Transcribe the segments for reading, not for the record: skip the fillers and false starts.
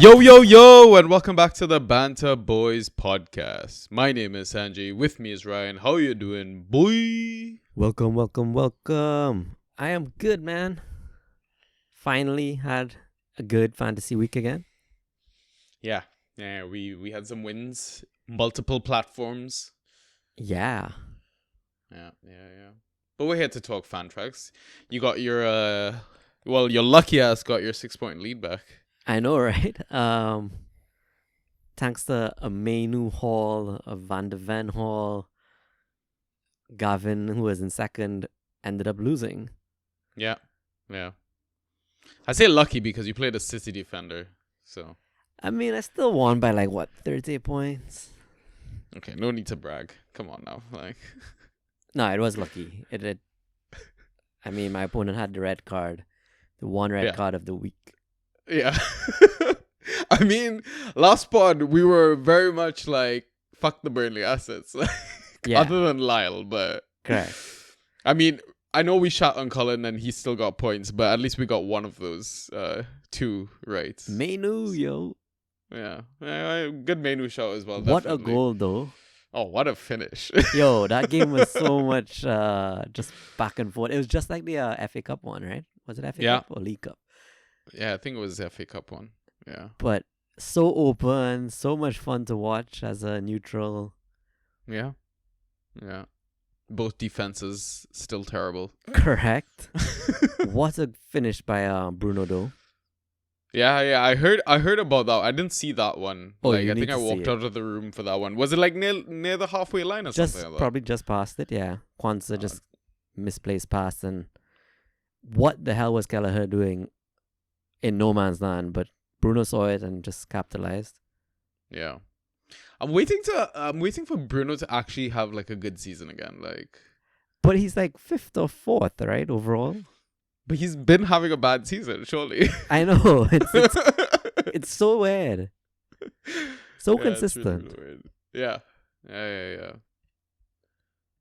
Yo, and welcome back to the Banter Boys podcast. My name is Sanjay. With me is Ryan. How you doing, boy? Welcome. I am good, man. Finally had a good fantasy week again. Yeah, we had some wins, multiple platforms. Yeah. But we're here to talk fan tracks. You got your your lucky ass got your 6-point lead back. I know, right? Thanks to a Menu Hall, a Van de Ven Hall, Gavin, who was in second, ended up losing. Yeah. I say lucky because you played a City defender, so. I mean, I still won by 30 points. Okay, no need to brag. Come on now, No, it was lucky. I mean, my opponent had the red card, the one red card of the week. Yeah. I mean, last pod, we were very much fuck the Burnley assets. Other than Lyle, but... Correct. I mean, I know we shot on Cullen and he still got points, but at least we got one of those two right. Menu, yo. Yeah. Good Menu shot as well. What definitely. A goal, though. Oh, what a finish. Yo, that game was so much just back and forth. It was just like the FA Cup one, right? Was it FA Cup or League Cup? Yeah, I think it was the FA Cup one. Yeah. But so open, so much fun to watch as a neutral. Yeah. Both defenses still terrible. Correct. What a finish by Bruno, though. Yeah. I heard about that. I didn't see that one. Oh, I think I walked out of the room for that one. Was it near the halfway line or something like that? Probably just past it, yeah. Kwanzaa just misplaced pass, and what the hell was Kelleher doing in no man's land? But Bruno saw it and just capitalized. Yeah. I'm waiting for Bruno to actually have a good season again. But he's 5th or 4th, right, overall? But he's been having a bad season, surely. I know. It's so weird. So consistent. It's really weird.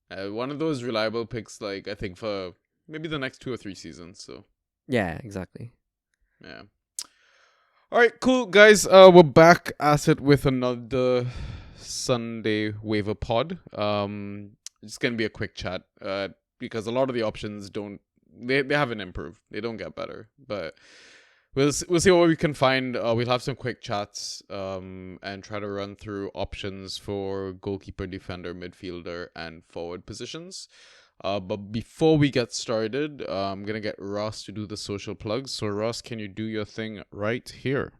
Yeah. One of those reliable picks, I think for maybe the next 2 or 3 seasons. So. Yeah, exactly. Yeah. All right, cool, guys. We're back at it with another Sunday waiver pod. It's gonna be a quick chat. Because a lot of the options they haven't improved. They don't get better. But we'll see what we can find. We'll have some quick chats. And try to run through options for goalkeeper, defender, midfielder, and forward positions. But before we get started, I'm going to get Ross to do the social plugs. So, Ross, can you do your thing right here?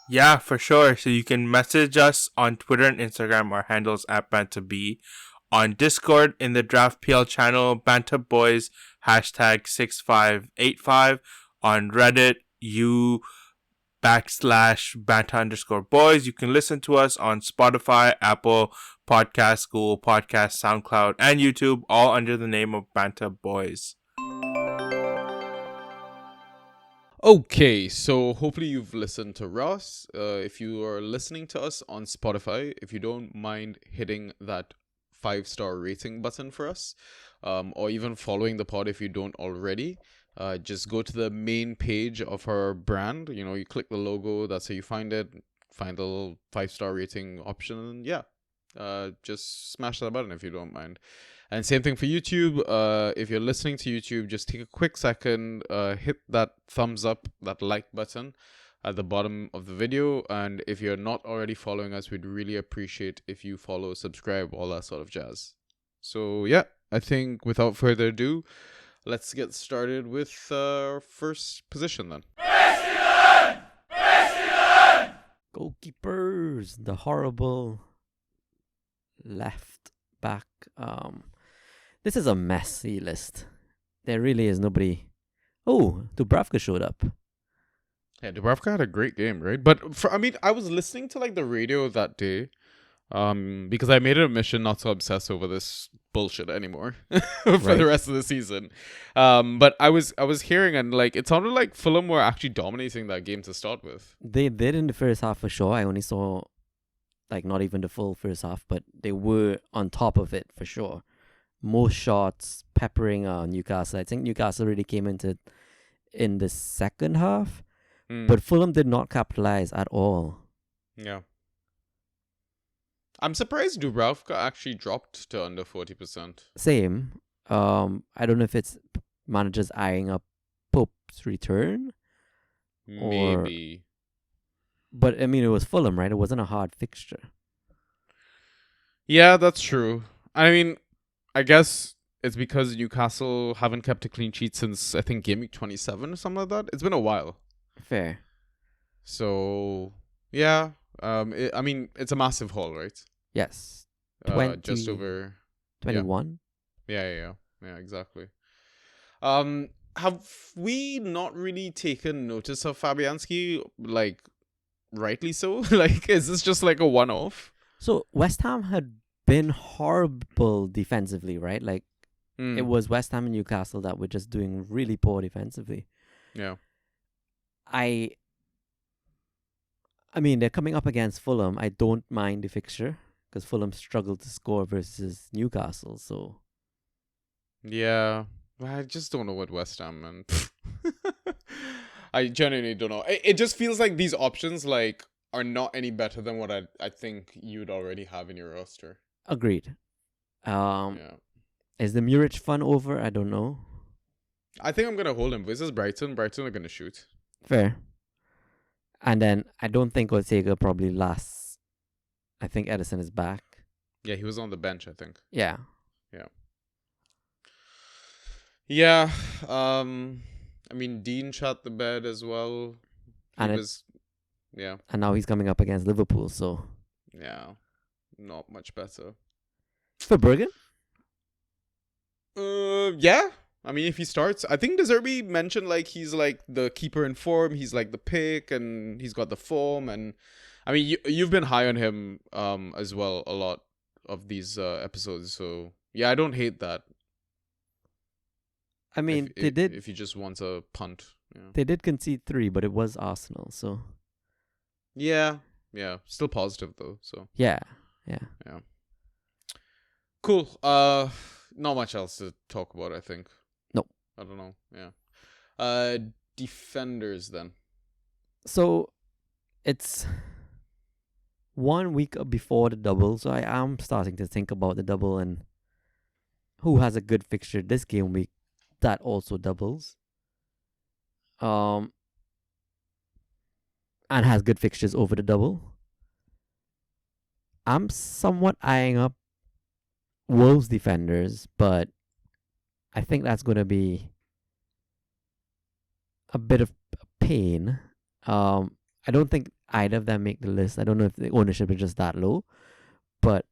Yeah, for sure. So you can message us on Twitter and Instagram. Our handles at BantaB. On Discord, in the Draft PL channel, Banter Boys, #6585. On Reddit, /Banta_boys. You can listen to us on Spotify, Apple Podcasts, Google Podcasts, SoundCloud, and YouTube, all under the name of Banter Boys. Okay, so hopefully you've listened to Ross. If you are listening to us on Spotify, if you don't mind hitting that 5-star rating button for us, or even following the pod if you don't already, just go to the main page of our brand. You click the logo, that's how you find it, find the little 5-star rating option, and just smash that button if you don't mind. And same thing for YouTube. If you're listening to YouTube, just take a quick second, hit that thumbs up, that like button at the bottom of the video. And if you're not already following us, we'd really appreciate if you follow, subscribe, all that sort of jazz. So yeah, I think without further ado, let's get started with our first position then. Goalkeepers, the horrible left back. This is a messy list. There really is nobody. Oh, Dubravka showed up. Yeah, Dubravka had a great game, right? But I was listening to the radio that day, because I made it a mission not to obsess over this bullshit anymore for the rest of the season. But I was hearing, and it sounded like Fulham were actually dominating that game to start with. They did in the first half for sure. I only saw not even the full first half, but they were on top of it for sure. Most shots, peppering Newcastle. I think Newcastle really came into it in the second half. But Fulham did not capitalize at all. Yeah. I'm surprised Dubravka actually dropped to under 40%. Same. I don't know if it's managers eyeing up Pope's return, Maybe. but I mean it was Fulham, right? It wasn't a hard fixture. Yeah, that's true. I mean, I guess it's because Newcastle haven't kept a clean sheet since, I think, game week 27 or something like that. It's been a while. Fair. So, yeah. I mean, it's a massive haul, right? Yes. Just over 21. Yeah, exactly. Have we not really taken notice of Fabianski, like, rightly so? Like, is this just like a one-off? So West Ham had been horrible defensively, right? Like Hmm. it was West Ham and Newcastle that were just doing really poor defensively. Yeah. I mean, they're coming up against Fulham. I don't mind the fixture because Fulham struggled to score versus Newcastle. So Yeah. I just don't know what West Ham and I genuinely don't know. It just feels like these options like are not any better than what I think you'd already have in your roster. agreed. Yeah. Is the Muric fun over? I don't know. I think I'm gonna hold him. This is Brighton. Brighton are gonna shoot. Fair. And then I don't think Ortega probably lasts. I think Edison is back. Yeah, he was on the bench, I think. Yeah. Yeah. I mean Dean shot the bed as well. And Yeah. And now he's coming up against Liverpool. So Yeah. Not much better. for Bergen, Yeah. I mean, if he starts, I think Deserbi mentioned like he's like the keeper in form. He's like the pick, and he's got the form. And I mean, you've been high on him as well a lot of these episodes. So yeah, I don't hate that. I mean, if he just wants a punt. Yeah. They did concede 3, but it was Arsenal. So Yeah. Still positive though. So yeah. cool. Not much else to talk about. I think. No. I don't know. Yeah. Defenders then. So it's 1 week before the double, so I am starting to think about the double and who has a good fixture this game week that also doubles. And has good fixtures over the double. I'm somewhat eyeing up Wolves defenders, but I think that's going to be a bit of pain. I don't think either of them make the list. I don't know if the ownership is just that low, but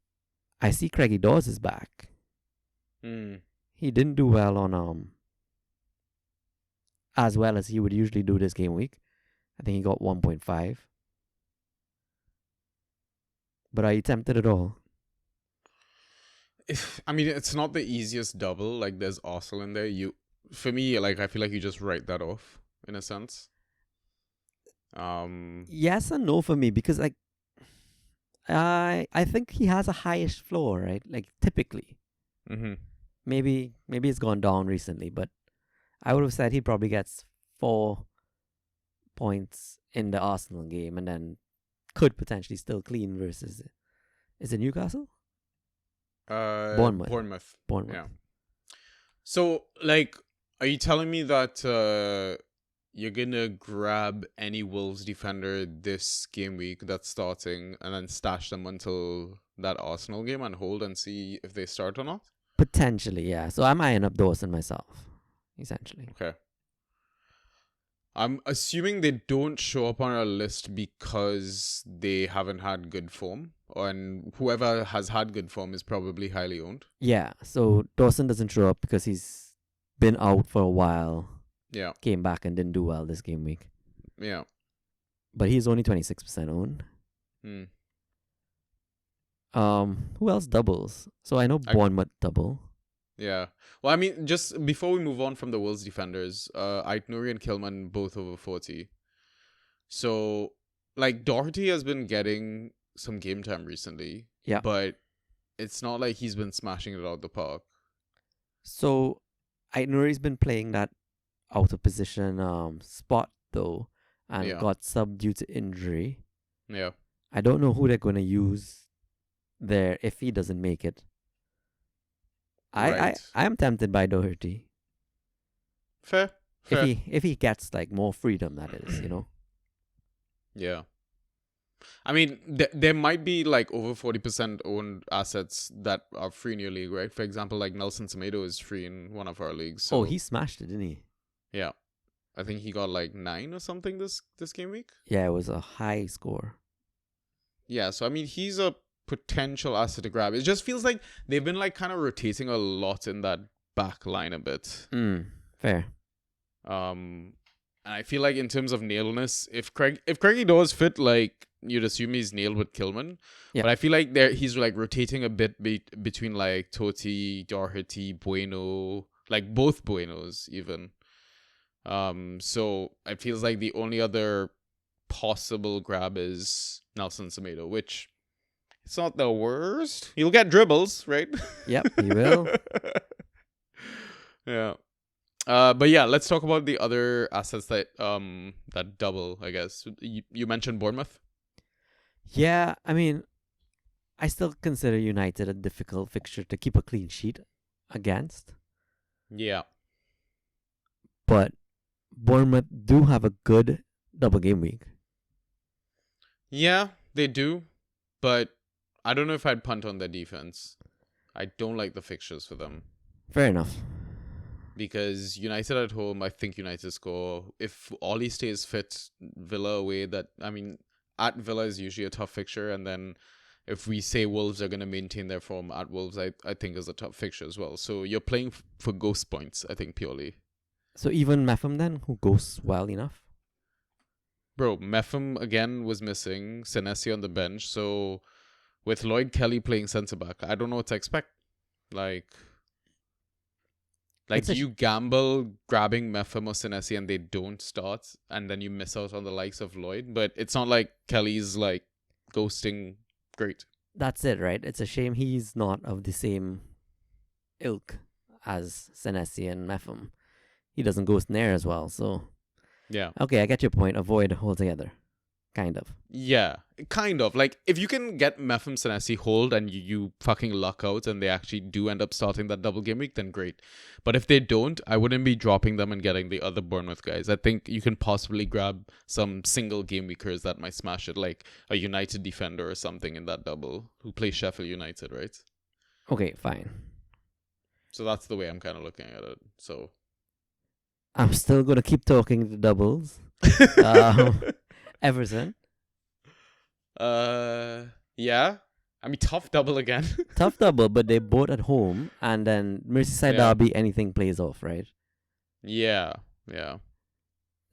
I see Craigie Dawes is back. He didn't do well on as well as he would usually do this game week. I think he got 1.5. But are you tempted at all? I mean, it's not the easiest double. Like, there's Arsenal in there. For me, like, I feel like you just write that off in a sense. Yes and no for me because like I think he has a highish floor, right? Like typically. Maybe it's gone down recently, but I would have said he probably gets 4 points in the Arsenal game and then could potentially still clean versus, is it Newcastle? Bournemouth. Yeah. So, like, are you telling me that you're gonna grab any Wolves defender this game week that's starting and then stash them until that Arsenal game and hold and see if they start or not? Potentially, yeah. So I'm eyeing up Dawson myself, essentially. Okay. I'm assuming they don't show up on our list because they haven't had good form, and whoever has had good form is probably highly owned. Yeah, so Dawson doesn't show up because he's been out for a while. Yeah. Came back and didn't do well this game week. Yeah. But he's only 26% owned. Who else doubles? So I know Bournemouth double. Yeah. Well, I mean, just before we move on from the Wolves defenders, Aitnouri and Kilman both over 40. So, like, Doherty has been getting some game time recently. Yeah. But it's not like he's been smashing it out the park. So Aitnouri's been playing that out of position spot though. and got subbed due to injury. Yeah. I don't know who they're going to use there if he doesn't make it. I am tempted by Doherty. Fair. If he gets like more freedom, that is, Yeah. I mean, there might be like over 40% owned assets that are free in your league, right? For example, like Nelson Semedo is free in one of our leagues. So, he smashed it, didn't he? Yeah. I think he got like 9 or something this game week. Yeah, it was a high score. Yeah, so I mean, he's a potential asset to grab. It just feels like they've been like kind of rotating a lot in that back line a bit. Fair. And I feel like in terms of nailness, if Craigie Dawes fit, like you'd assume he's nailed with Kilman. Yeah. But I feel like he's like rotating a bit between like Totti, Doherty, Bueno, like both Buenos even. So it feels like the only other possible grab is Nelson Semedo, which it's not the worst. You'll get dribbles, right? Yep, he will. Yeah. But yeah, let's talk about the other assets that double, I guess. You mentioned Bournemouth. Yeah, I mean, I still consider United a difficult fixture to keep a clean sheet against. Yeah. But Bournemouth do have a good double game week. Yeah, they do. But I don't know if I'd punt on their defense. I don't like the fixtures for them. Fair enough. Because United at home, I think United score. If Ollie stays fit, Villa away, at Villa is usually a tough fixture. And then if we say Wolves are going to maintain their form at Wolves, I think is a tough fixture as well. So you're playing for ghost points, I think, purely. So even Meffam then, who goes well enough? Bro, Meffam again was missing. Senesi on the bench. So with Lloyd Kelly playing centre-back, I don't know what to expect. Like do you gamble grabbing Meffam or Senesi and they don't start, and then you miss out on the likes of Lloyd? But it's not like Kelly's like ghosting great. That's it, right? It's a shame he's not of the same ilk as Senesi and Meffam. He doesn't ghost near as well, so... Yeah. Okay, I get your point. Avoid altogether. Kind of. Yeah, kind of. Like, if you can get Meffam Senesi hold and you fucking luck out and they actually do end up starting that double game week, then great. But if they don't, I wouldn't be dropping them and getting the other Bournemouth guys. I think you can possibly grab some single game weekers that might smash it, like a United defender or something in that double who plays Sheffield United, right? Okay, fine. So that's the way I'm kind of looking at it. So I'm still going to keep talking the doubles. Everton. Yeah. I mean, tough double again. Tough double, but they both at home, and then Merseyside derby, anything plays off, right? Yeah.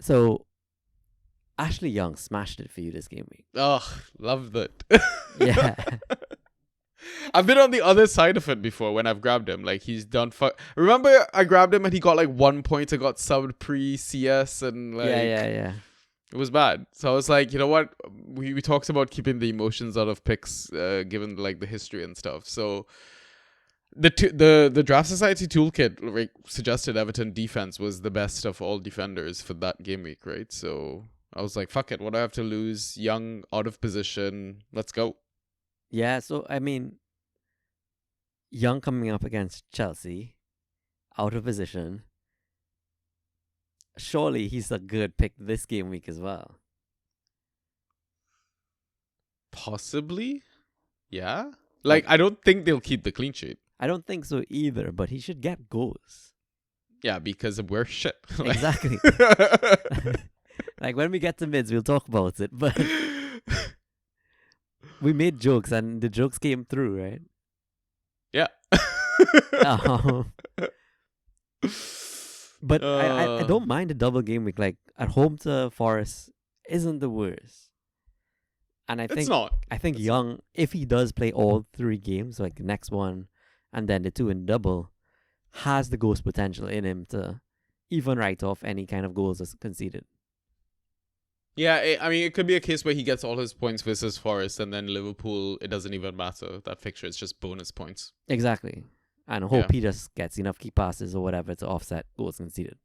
So, Ashley Young smashed it for you this game week. Ugh, loved it. Yeah. I've been on the other side of it before when I've grabbed him. Like, he's done Remember I grabbed him and he got like 1 point. I got subbed pre-CS and like... Yeah. It was bad. So I was like, you know what? We talked about keeping the emotions out of picks, given like the history and stuff. So the Draft Society toolkit like, suggested Everton defense was the best of all defenders for that game week, right? So I was like, fuck it. What do I have to lose? Young, out of position. Let's go. Yeah, so I mean, Young coming up against Chelsea, out of position. Surely he's a good pick this game week as well. Possibly. Yeah. Like, I don't think they'll keep the clean sheet. I don't think so either, but he should get goals. Yeah, because we're shit. Exactly. Like, when we get to mids, we'll talk about it, but we made jokes and the jokes came through, right? Yeah. But I don't mind the double game week. Like, at home to Forest isn't the worst. And I think it's not. I think Young, if he does play all 3 games, like the next one and then the 2 in double, has the ghost potential in him to even write off any kind of goals as conceded. Yeah, I mean, it could be a case where he gets all his points versus Forest, and then Liverpool, it doesn't even matter. That fixture, it's just bonus points. Exactly. And hope he just gets enough key passes or whatever to offset goals conceded.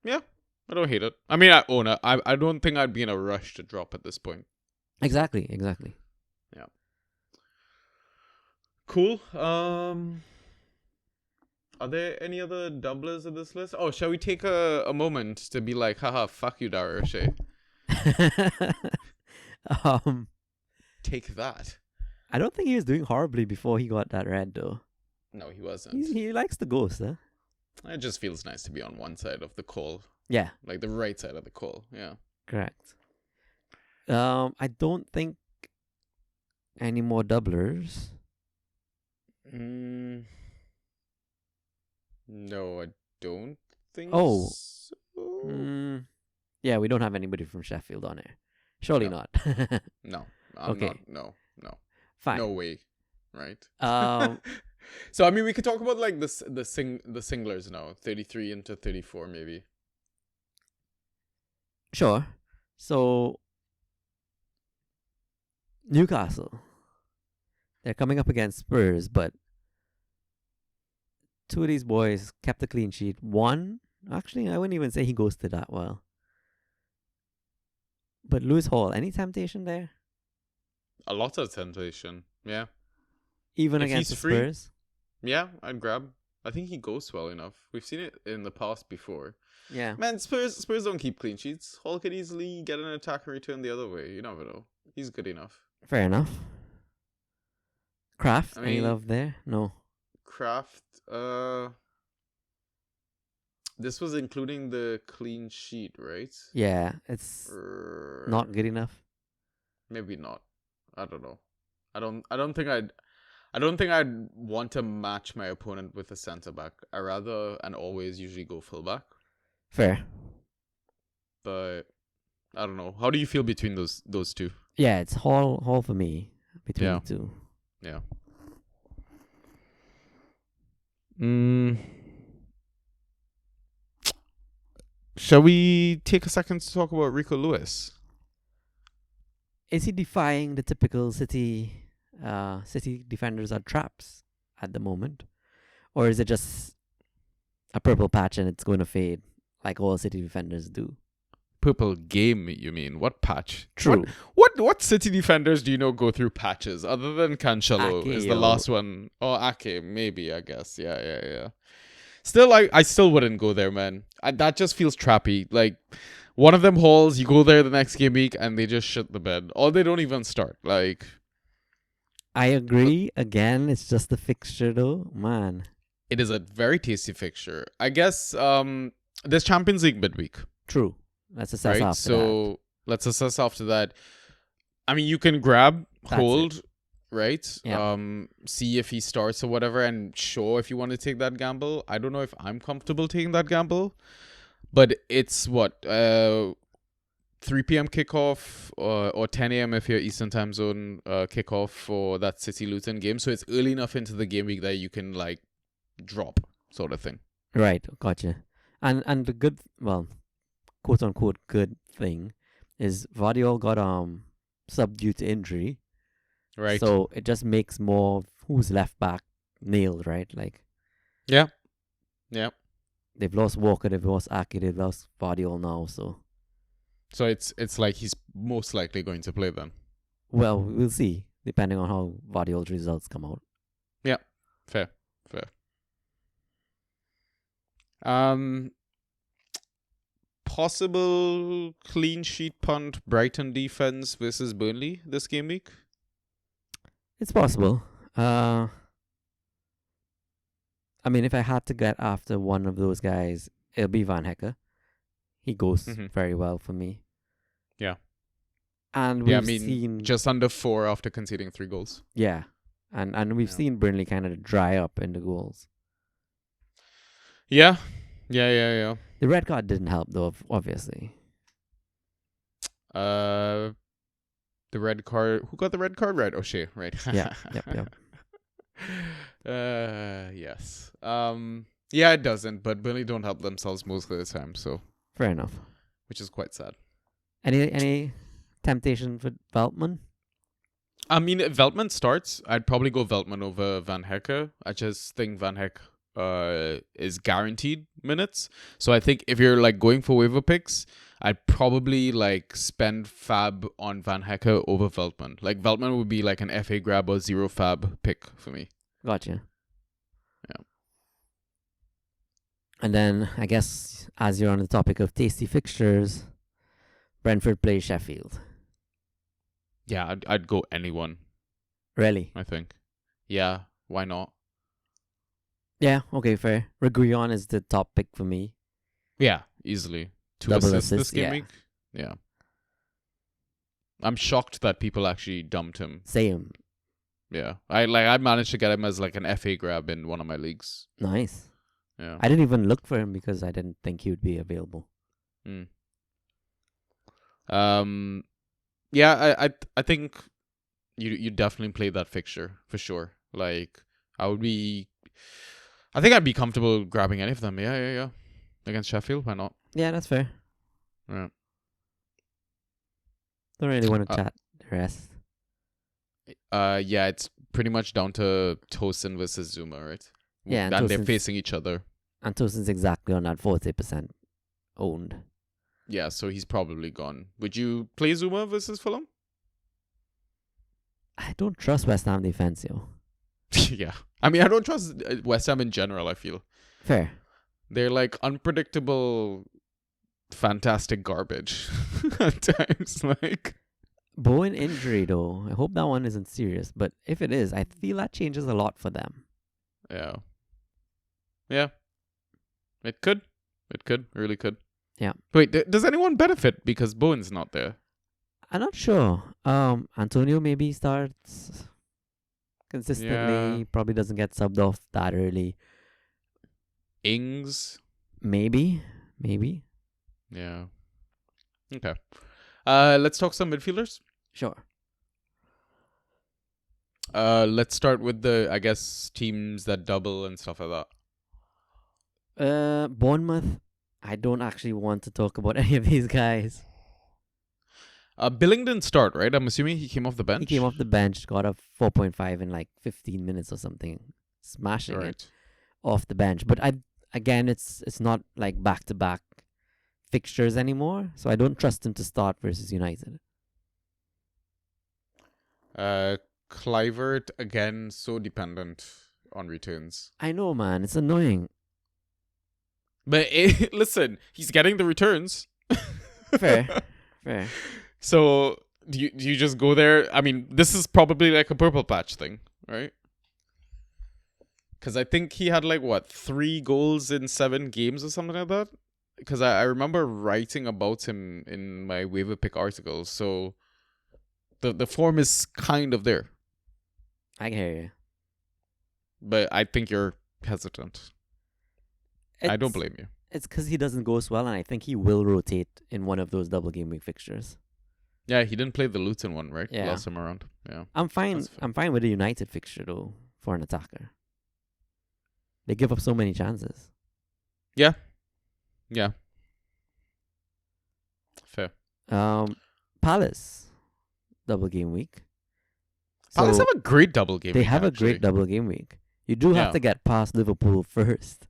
Yeah. I don't hate it. I mean, I own it. I don't think I'd be in a rush to drop at this point. Exactly. Yeah. Cool. Are there any other doublers in this list? Oh, shall we take a moment to be like, haha, fuck you, Dara O'Shea. Take that. I don't think he was doing horribly before he got that red though. No, he wasn't. He likes the ghost, huh? It just feels nice to be on one side of the call. Yeah. Like the right side of the call. Yeah. Correct. I don't think any more doublers. No, I don't think Oh. so. Yeah, we don't have anybody from Sheffield on here. Surely No. not. No. I'm Okay. not. No. Fine. No way. Right? So I mean, we could talk about like the singlers now. 33 into 34 maybe. Sure. So Newcastle. They're coming up against Spurs, but two of these boys kept a clean sheet. One, actually, I wouldn't even say he ghosted that well. But Lewis Hall, any temptation there? A lot of temptation. Yeah. Even If against the he's free, Spurs? Yeah, I'd grab. I think he goes well enough. We've seen it in the past before. Yeah. Man, Spurs don't keep clean sheets. Hall could easily get an attack and return the other way. You never know. He's good enough. Fair enough. Kraft, I any mean- love there? No. Kraft, this was including the clean sheet, right? Yeah, it's not good enough. Maybe not. I don't know. I don't think I'd want to match my opponent with a centre back. I rather and always usually go fullback. Fair. But I don't know. How do you feel between those two? Yeah, it's Hall for me between Yeah. the two. Yeah. Shall we take a second to talk about Rico Lewis? Is he defying the typical City defenders are traps at the moment? Or is it just a purple patch and it's going to fade like all City defenders do? Purple game, you mean? What patch? True. What City defenders do you know go through patches other than Cancelo Ake, is the yo. last one? Oh, Ake, maybe, I guess. Yeah. Still, I still wouldn't go there, man. That just feels trappy. Like, one of them halls, you go there the next game week and they just shit the bed. Or they don't even start. Like, I agree. Again, it's just the fixture though. Man. it is a very tasty fixture. I guess there's Champions League midweek. True. Let's assess Right? after So let's assess after that. I mean, you can grab, That's hold, right? Yeah. See if he starts or whatever, and show if you want to take that gamble. I don't know if I'm comfortable taking that gamble, but it's what 3 p.m. kickoff or 10 a.m. if you're Eastern Time Zone kickoff for that City Luton game. So it's early enough into the game week that you can like drop sort of thing. that. Right. Gotcha. And the good, well, quote unquote good thing is Vardiol got subbed due to injury. Right. So it just makes more who's left back nailed, right? Like Yeah. they've lost Walker, they've lost Ake, they've lost Vardiol now. So it's like he's most likely going to play then. well, we'll see depending on how Vardiol's results come out. Fair. Possible clean sheet punt Brighton defense versus Burnley this game week. It's possible. I mean, if I had to get after one of those guys, it'll be Van Hecker. He goes Mhm. very well for me. Yeah. And Yeah, I we've mean, seen just under 4 after conceding 3 goals. yeah, and we've Yeah. seen Burnley kind of dry up in the goals. Yeah. The red card didn't help though, obviously. The red card. Who got the red card? Right, O'Shea. Right. Yeah, yep. Yes. Yeah, it doesn't. But Burnley don't help themselves most of the time, so Fair enough. which is quite sad. Any temptation for Veltman? I mean, if Veltman starts, I'd probably go Veltman over Van Hecker. I just think Van Heck is guaranteed minutes. So I think if you're like going for waiver picks, I'd probably like spend fab on Van Hecke over Veltman. Like Veltman would be like an FA grab or zero fab pick for me. Gotcha. Yeah. And then I guess as you're on the topic of tasty fixtures, Brentford plays Sheffield. Yeah, I'd go anyone. Really? I think. Yeah, why not? Yeah, okay, fair. Reguilon is the top pick for me. Yeah, easily. 2 Double assists this assist, game yeah. week. Yeah. I'm shocked that people actually dumped him. Same. Yeah. I managed to get him as like an FA grab in one of my leagues. Nice. Yeah. I didn't even look for him because I didn't think he would be available. Yeah, I think you definitely play that fixture for sure. Like I think I'd be comfortable grabbing any of them. Yeah. Against Sheffield, why not? Yeah, that's fair. Yeah. Don't really want to chat the rest. Yeah, it's pretty much down to Tosin versus Zuma, right? Yeah, and they're facing each other. And Tosin's exactly on that 40% owned. Yeah, so he's probably gone. Would you play Zuma versus Fulham? I don't trust West Ham defense, yo. Yeah. I mean, I don't trust West Ham in general, I feel. Fair. They're like unpredictable, fantastic garbage at times. Like Bowen injury, though. I hope that one isn't serious. But if it is, I feel that changes a lot for them. Yeah. Yeah. It could. It could. Really could. Yeah. Wait, does anyone benefit because Bowen's not there? I'm not sure. Antonio maybe starts consistently. Yeah. Probably doesn't get subbed off that early. Ings. Maybe. Yeah. Okay. Let's talk some midfielders. Sure. Let's start with the, I guess, teams that double and stuff like that. Bournemouth. I don't actually want to talk about any of these guys. Billing didn't start, right? I'm assuming he came off the bench. He came off the bench, got a 4.5 in like 15 minutes or something, smashing it off the bench. But it's not like back-to-back fixtures anymore, so I don't trust him to start versus United. Clivert again, so dependent on returns. I know, man, it's annoying. But listen, he's getting the returns. Fair. So do you just go there? I mean, this is probably like a purple patch thing, right? Because I think he had like 3 goals in 7 games or something like that. Because I remember writing about him in my waiver pick article. So the form is kind of there. I hear you. But I think you're hesitant. I don't blame you. It's because he doesn't go as well, and I think he will rotate in one of those double game week fixtures. Yeah, he didn't play the Luton one, right? Yeah. Last time around. Yeah. I'm fine with the United fixture though for an attacker. They give up so many chances. Yeah. Fair. Palace double game week. Palace So have a great double game they week, have a actually. great double game week. You do have Yeah. to get past Liverpool first.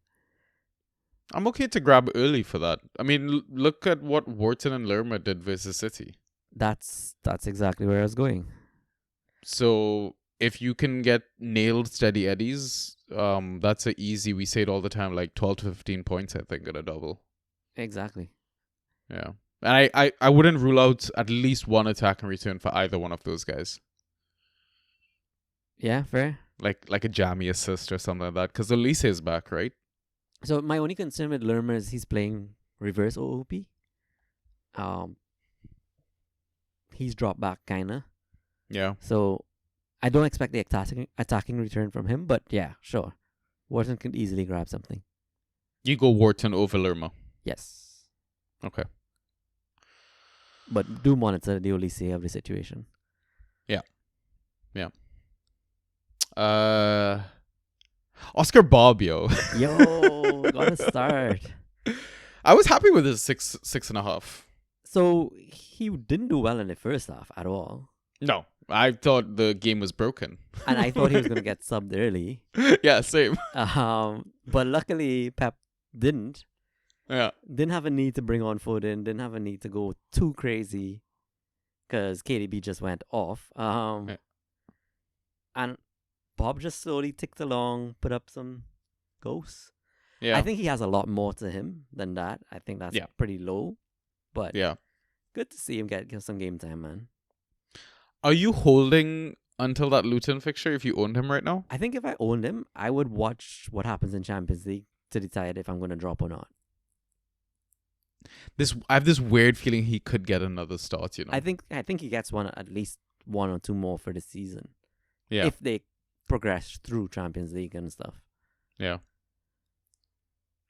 I'm okay to grab early for that. I mean, look at what Wharton and Lerma did versus City. That's exactly where I was going. So if you can get nailed steady eddies, that's a easy. We say it all the time, like 12 to 15 points. I think at a double. Exactly. Yeah, and I wouldn't rule out at least one attack and return for either one of those guys. Yeah, fair. Like a jammy assist or something like that. Because Olise is back, right? So my only concern with Lerma is he's playing reverse OOP. He's dropped back kinda. Yeah. So I don't expect the attacking return from him, but yeah, sure. Wharton can easily grab something. You go Wharton over Lerma. Yes. Okay. But do monitor the Olise of the situation. Yeah. Oscar Bob, yo. Gotta start. I was happy with his 6.5. So he didn't do well in the first half at all. No. I thought the game was broken. And I thought he was gonna get subbed early. Yeah, same. But luckily Pep didn't. Yeah. Didn't have a need to bring on Foden. Didn't have a need to go too crazy, because KDB just went off. Yeah. And Bob just slowly ticked along, put up some ghosts. Yeah. I think he has a lot more to him than that. I think that's pretty low, but Yeah. good to see him get some game time, man. Are you holding until that Luton fixture if you owned him right now? I think if I owned him, I would watch what happens in Champions League to decide if I'm going to drop or not. I have this weird feeling he could get another start, you know. I think he gets at least one or two more for the season. Yeah. If they progress through Champions League and stuff. Yeah.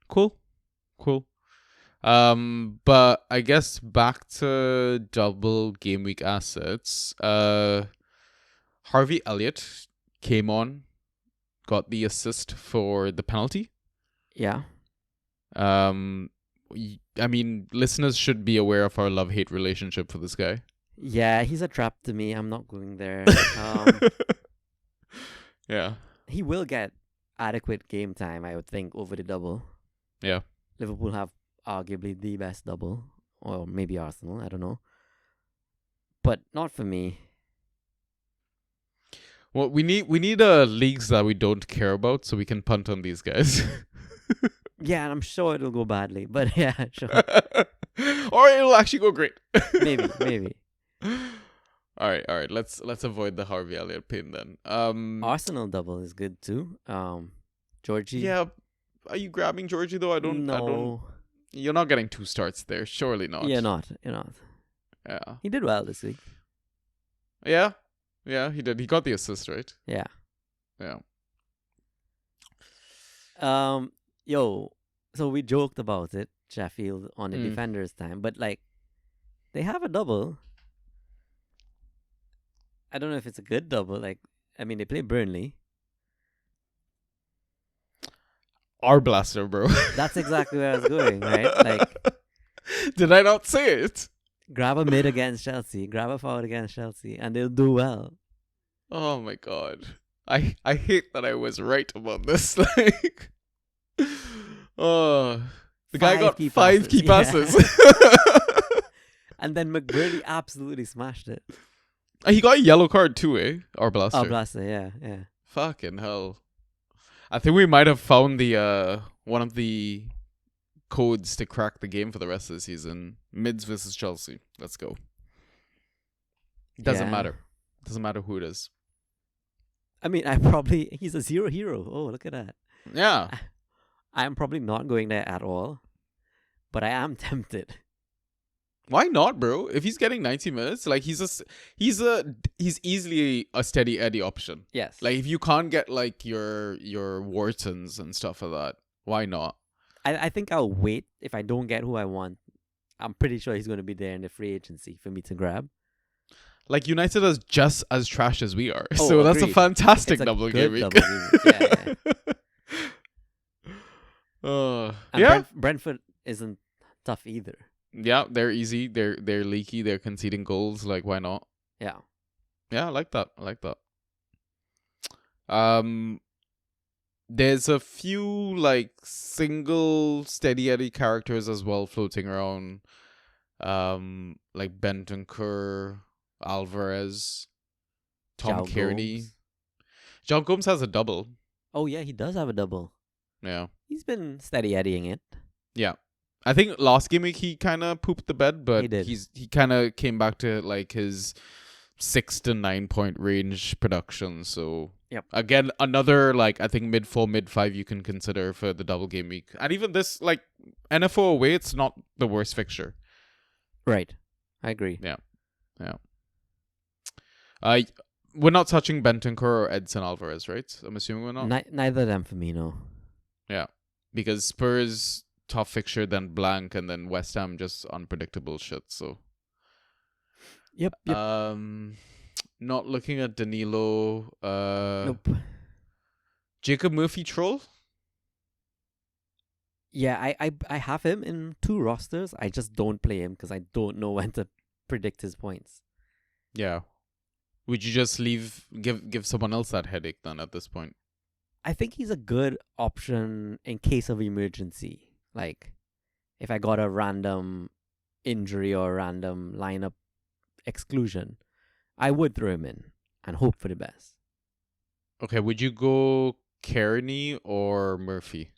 Cool. But I guess back to double game week assets. Harvey Elliott came on, got the assist for the penalty. Yeah. I mean, listeners should be aware of our love-hate relationship for this guy. Yeah, he's a trap to me. I'm not going there. Yeah. He will get adequate game time, I would think, over the double. Yeah. Liverpool have arguably the best double, or maybe Arsenal, I don't know. But not for me. Well, we need leagues that we don't care about so we can punt on these guys. Yeah, and I'm sure it'll go badly, but yeah, sure. Or it'll actually go great. Maybe. All right. Let's avoid the Harvey Elliott pain then. Arsenal double is good too. Georgie. Yeah. Are you grabbing Georgie though? I don't. You're not getting 2 starts there. Surely not. You're not. Yeah. He did well this week. Yeah. Yeah, he did. He got the assist, right? Yeah. Yeah. So we joked about it, Sheffield, on the defenders' time, but like, they have a double. I don't know if it's a good double. Like, I mean, they play Burnley. Our blaster, bro. That's exactly where I was going, right? Like, did I not say it? Grab a mid against Chelsea, grab a forward against Chelsea, and they'll do well. Oh my god. I hate that I was right about this. Like, the guy got 5 key passes. And then McBurney absolutely smashed it. He got a yellow card too, eh? Our blaster. Our blaster, yeah. Fucking hell. I think we might have found the one of the codes to crack the game for the rest of the season. Mids versus Chelsea. Let's go. Doesn't matter. Doesn't matter who it is. I mean, he's a 0 hero. Oh, look at that. Yeah. I'm probably not going there at all, but I am tempted. Why not, bro? If he's getting 90 minutes, like he's easily a steady Eddie option. Yes. Like if you can't get like your Whartons and stuff like that, why not? I think I'll wait. If I don't get who I want, I'm pretty sure he's going to be there in the free agency for me to grab. Like United is just as trash as we are, Oh, so that's agreed. a fantastic It's a double good game week. double game week. Yeah. And Brentford isn't tough either. Yeah, they're easy. They're leaky. They're conceding goals. Like, why not? Yeah. Yeah, I like that. There's a few like single steady Eddie characters as well floating around. Like Bentancur, Alvarez, Tom Kearney. John Gomes has a double. Oh yeah, he does have a double. Yeah. He's been steady eddying it. Yeah. I think last game week he kind of pooped the bed, but He did. he kind of came back to like his 6 to 9 point range production. So yep. Again, another like I think mid 4, mid 5 you can consider for the double game week. And even this like NFO away, it's not the worst fixture. Right. I agree. Yeah. We're not touching Bentancur or Edson Alvarez, right? I'm assuming we're not. Neither of them for me, no. Yeah, because Spurs tough fixture, then blank, and then West Ham just unpredictable shit. So. Yep. Not looking at Danilo. Nope. Jacob Murphy troll. Yeah, I have him in 2 rosters. I just don't play him because I don't know when to predict his points. Yeah. Would you just give someone else that headache then at this point? I think he's a good option in case of emergency. Like, if I got a random injury or random lineup exclusion, I would throw him in and hope for the best. Okay, would you go Kearney or Murphy?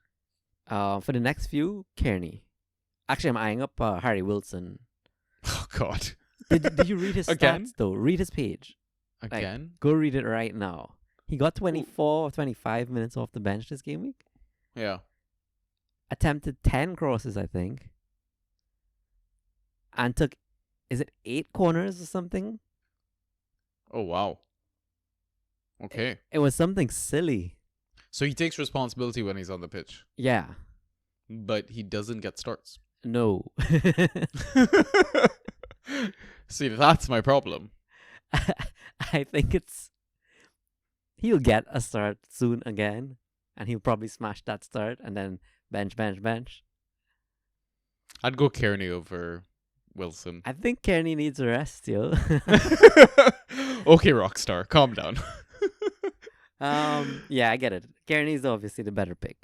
For the next few, Kearney. Actually, I'm eyeing up Harry Wilson. Oh God! Did you read his Again? stats though? Read his page. Again? Go read it right now. He got 24 or 25 minutes off the bench this game week. Yeah. Attempted 10 crosses, I think. And took, is it 8 corners or something? Oh wow. Okay. It was something silly. So he takes responsibility when he's on the pitch, Yeah. but he doesn't get starts. No. See, that's my problem. I think he'll get a start soon again, and he'll probably smash that start and then bench. I'd go Kearney over Wilson. I think Kearney needs a rest, yo. Okay, Rockstar, calm down. Yeah, I get it. Kearney's obviously the better pick.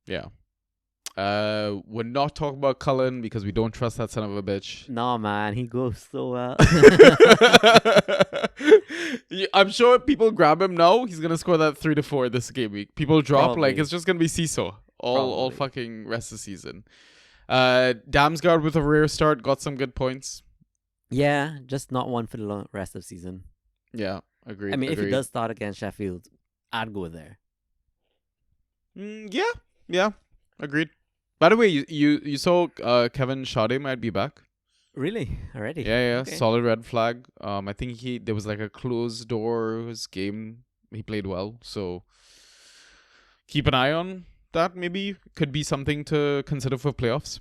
Yeah. We're not talking about Cullen because we don't trust that son of a bitch. No, man, he goes so well. I'm sure people grab him now. He's gonna score that 3 to 4 this game week. People drop like Probably. it's just gonna be seesaw all Probably. fucking rest of the season. Damsgaard with a rare start got some good points. Yeah, just not one for the rest of the season. Yeah, agreed. I mean, if agreed. he does start against Sheffield, I'd go there. Yeah, agreed. By the way, you saw Kevin Schade might be back. Really? Already? Yeah, Okay. solid red flag. I think there was like a closed doors game. He played well, so keep an eye on that. Maybe could be something to consider for playoffs.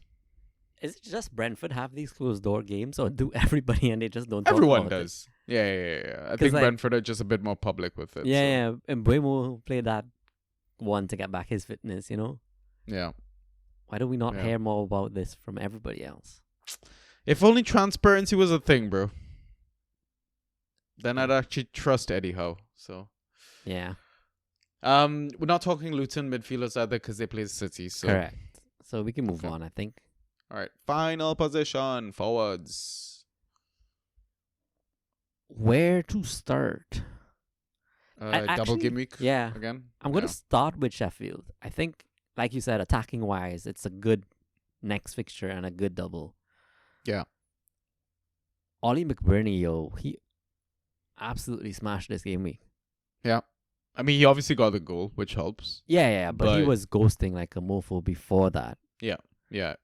Is it just Brentford have these closed door games, or do everybody and they just don't talk Everyone about it? does. Yeah. I 'Cause, think like- Brentford are just a bit more public with it. Yeah, and Buemo played that one to get back his fitness, you know? Yeah. Why do we not Yeah. hear more about this from everybody else? If only transparency was a thing, bro. Then I'd actually trust Eddie Howe. So, Yeah, we're not talking Luton midfielders either because they play City. So, correct. So we can move Okay. on, I think. All right, final position forwards. Where to start? Double actually- game week. Yeah. Again. I'm going to start with Sheffield. I think, like you said, attacking wise, it's a good next fixture and a good double. Yeah. Ollie McBurney, he absolutely smashed this game week. I mean, he obviously got the goal, which helps. Yeah, but he But- was ghosting like a mofo before that. Yeah. I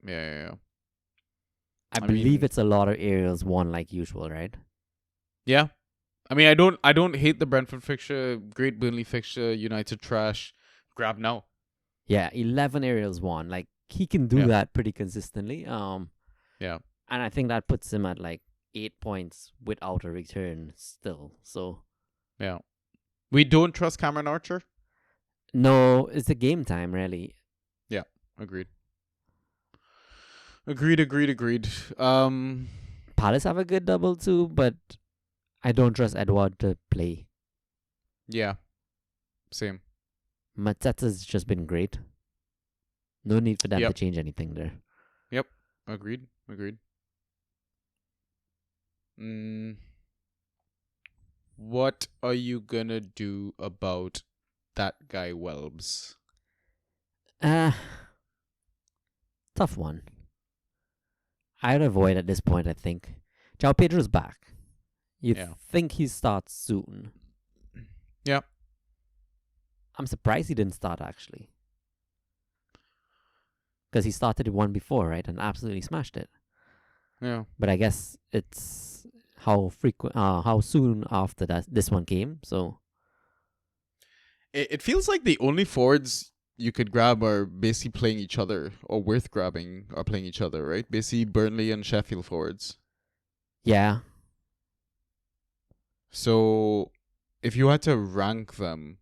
I believe mean- it's a lot of aerials won like usual, right? Yeah. I mean, I don't hate the Brentford fixture. Great Burnley fixture. United trash. Grab now. Yeah, 11 aerials won. Like, he can do Yeah. that pretty consistently. Yeah. And I think that puts him at like 8 points without a return still. So, Yeah. We don't trust Cameron Archer. no, it's a game time, really. Agreed. Palace have a good double too, but I don't trust Edward to play. Yeah. Same. Mateta's just been great. No need for them to Yep. change anything there. Agreed. What are you gonna do about that guy Welbs? Tough one. I'd avoid at this point, I think. João Pedro's back. You Yeah. think he starts soon. Yeah. I'm surprised he didn't start, actually. Because he started the one before, right? And absolutely smashed it. Yeah. But I guess it's how soon after this one came. So, It feels like the only forwards you could grab are basically playing each other, or worth grabbing are playing each other, right? Basically Burnley and Sheffield forwards. yeah. So if you had to rank them,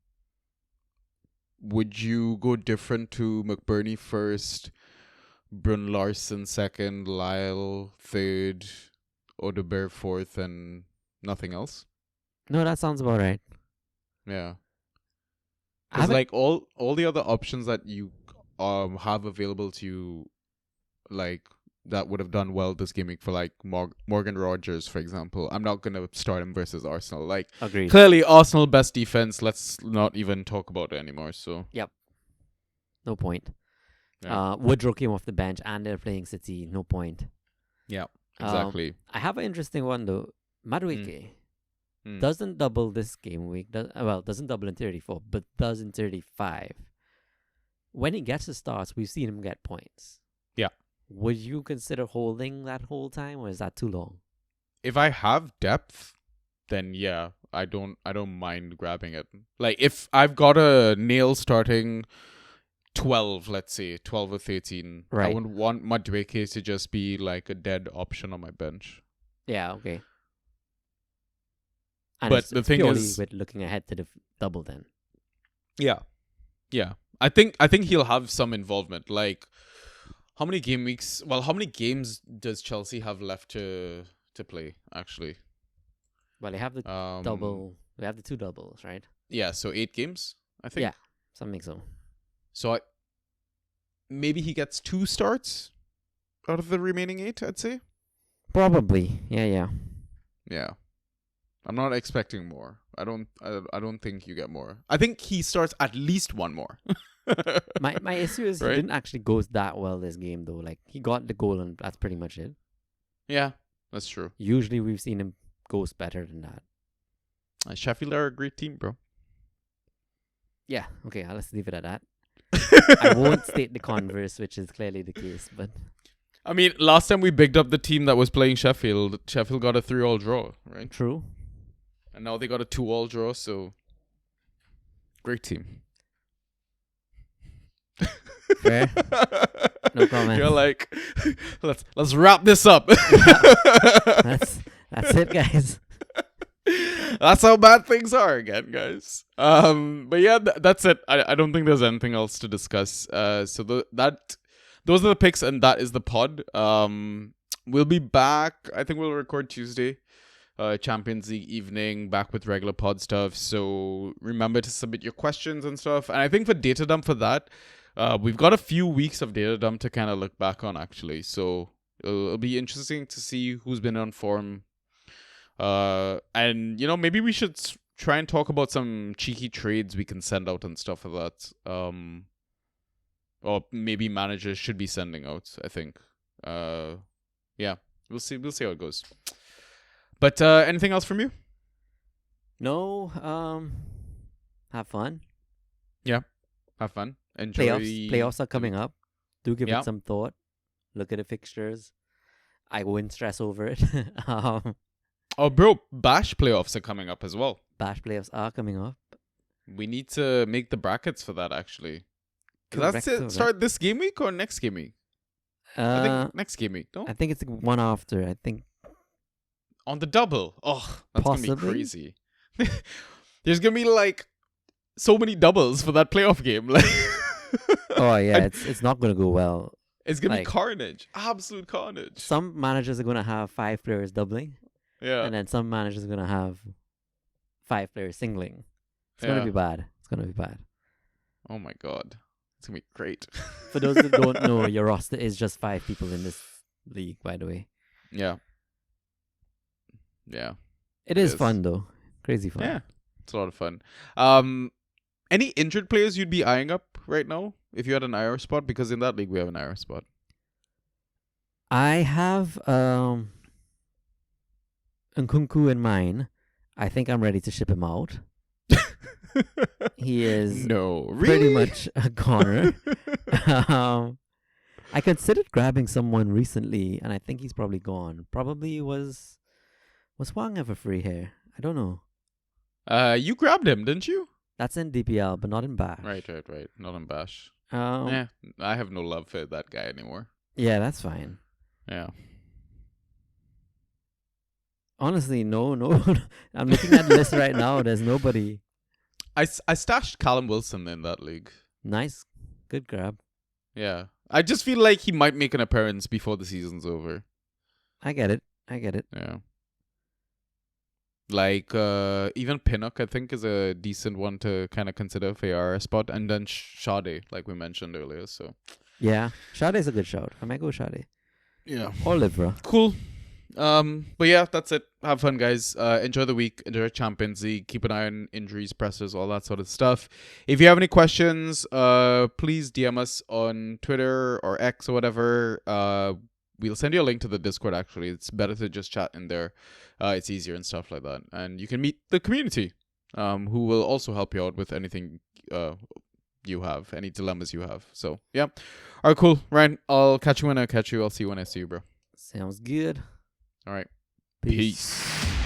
would you go different to McBurney first, Brun Larson second, Lyle third, Odeberg fourth, and nothing else? No, that sounds about right. Yeah. I Because haven't. like all the other options that you have available to you, like that would have done well this game week for like Morgan Rogers, for example. I'm not gonna start him versus Arsenal. Like Agreed. clearly Arsenal best defense. Let's not even talk about it anymore. So Yep. No point. yeah, Woodrow came off the bench and they're playing City. No point. yeah, exactly. I have an interesting one though. Madueke Mm. doesn't double this game week. Doesn't double in 34, but does in 35. When he gets the starts, we've seen him get points. Yeah. Would you consider holding that whole time, or is that too long? If I have depth, then yeah, I don't mind grabbing it. Like if I've got a nail starting 12, let's say 12 or 13, I Right. wouldn't want Madueke to just be like a dead option on my bench. Yeah. Okay. And But it's, the it's thing purely is, with looking ahead to the double then. yeah, yeah, I think he'll have some involvement. Like how many game weeks? Well, how many games does Chelsea have left to play? Actually, Well, they have the double. We have the two doubles, right? Yeah, so 8 games, I think. Yeah. Something so. So maybe he gets 2 starts out of the remaining 8. I'd say. Probably. Yeah. Yeah. I'm not expecting more. I don't think you get more. I think he starts at least one more. My issue is Right? he didn't actually go that well this game though. Like he got the goal and that's pretty much it. Yeah, that's true. Usually we've seen him goes better than that. Sheffield are a great team, bro. Yeah. Okay. Let's leave it at that. I won't state the converse, which is clearly the case, but I mean, last time we bigged up the team that was playing Sheffield, Sheffield got a 3-all draw, right? true. And now they got a 2-all draw, so great team. Fair. No comment. You're like, let's wrap this up. That's it, guys. That's how bad things are again, guys. But yeah, that's it. I don't think there's anything else to discuss. So those are the picks, and that is the pod. We'll be back. I think we'll record Tuesday. Champions League evening, back with regular pod stuff. So remember to submit your questions and stuff. And I think for data dump for that, we've got a few weeks of data dump to kind of look back on actually. So it'll be interesting to see who's been on form. And maybe we should try and talk about some cheeky trades we can send out and stuff like that. Or maybe managers should be sending out, I think. Yeah, we'll see how it goes. But anything else from you? No. Have fun. Have fun. Enjoy. Playoffs are coming up. Do give Yeah. it some thought. Look at the fixtures. I wouldn't stress over it. Oh, bro, Bash playoffs are coming up as well. Bash playoffs are coming up. We need to make the brackets for that, actually. Does that Correcto, start this game week or next game week? I think next game week, no? I think it's one after. I think On the double. Oh, that's going to be Possibly. crazy. There's going to be, like, so many doubles for that playoff game. Like, oh yeah, it's not gonna go well. it's going to be like- carnage. Absolute carnage. Some managers are gonna have 5 players doubling, Yeah. and then some managers are gonna have 5 players singling. It's Yeah. gonna be bad. It's gonna be bad. Oh, my God. It's going to be great. For those that don't know, your roster is just 5 people in this league, by the way. Yeah. Yeah. It is Yes. fun though. Crazy fun. Yeah. It's a lot of fun. Any injured players you'd be eyeing up right now if you had an IR spot? Because in that league we have an IR spot. I have Nkunku in mine. I think I'm ready to ship him out. He is no, pretty really? much a goner. I considered grabbing someone recently, and I think he's probably gone. Probably was Wang ever free here? I don't know. You grabbed him, didn't you? That's in DPL, but not in Bash. Right. Not in Bash. Yeah, I have no love for that guy anymore. that's fine. Yeah. Honestly, no. I'm looking at the list right now. There's nobody. I stashed Callum Wilson in that league. Nice, good grab. Yeah. I just feel like he might make an appearance before the season's over. I get it. Yeah. Like even Pinnock, I think, is a decent one to kind of consider for your RS spot, and then Sade, like we mentioned earlier. So Yeah, Sade's a good shout. I might go Sade. yeah, Or Livra. cool. But yeah, that's it. Have fun, guys. Enjoy the week. Enjoy Champions League. Keep an eye on injuries, pressers, all that sort of stuff. If you have any questions, please DM us on Twitter or X or whatever. We'll send you a link to the Discord. Actually, it's better to just chat in there. It's easier and stuff like that, and you can meet the community, who will also help you out with anything you have, any dilemmas you have. So yeah, all right, cool. Ryan, I'll catch you when I catch you. I'll see you when I see you, bro. Sounds good. All right. Peace. Peace.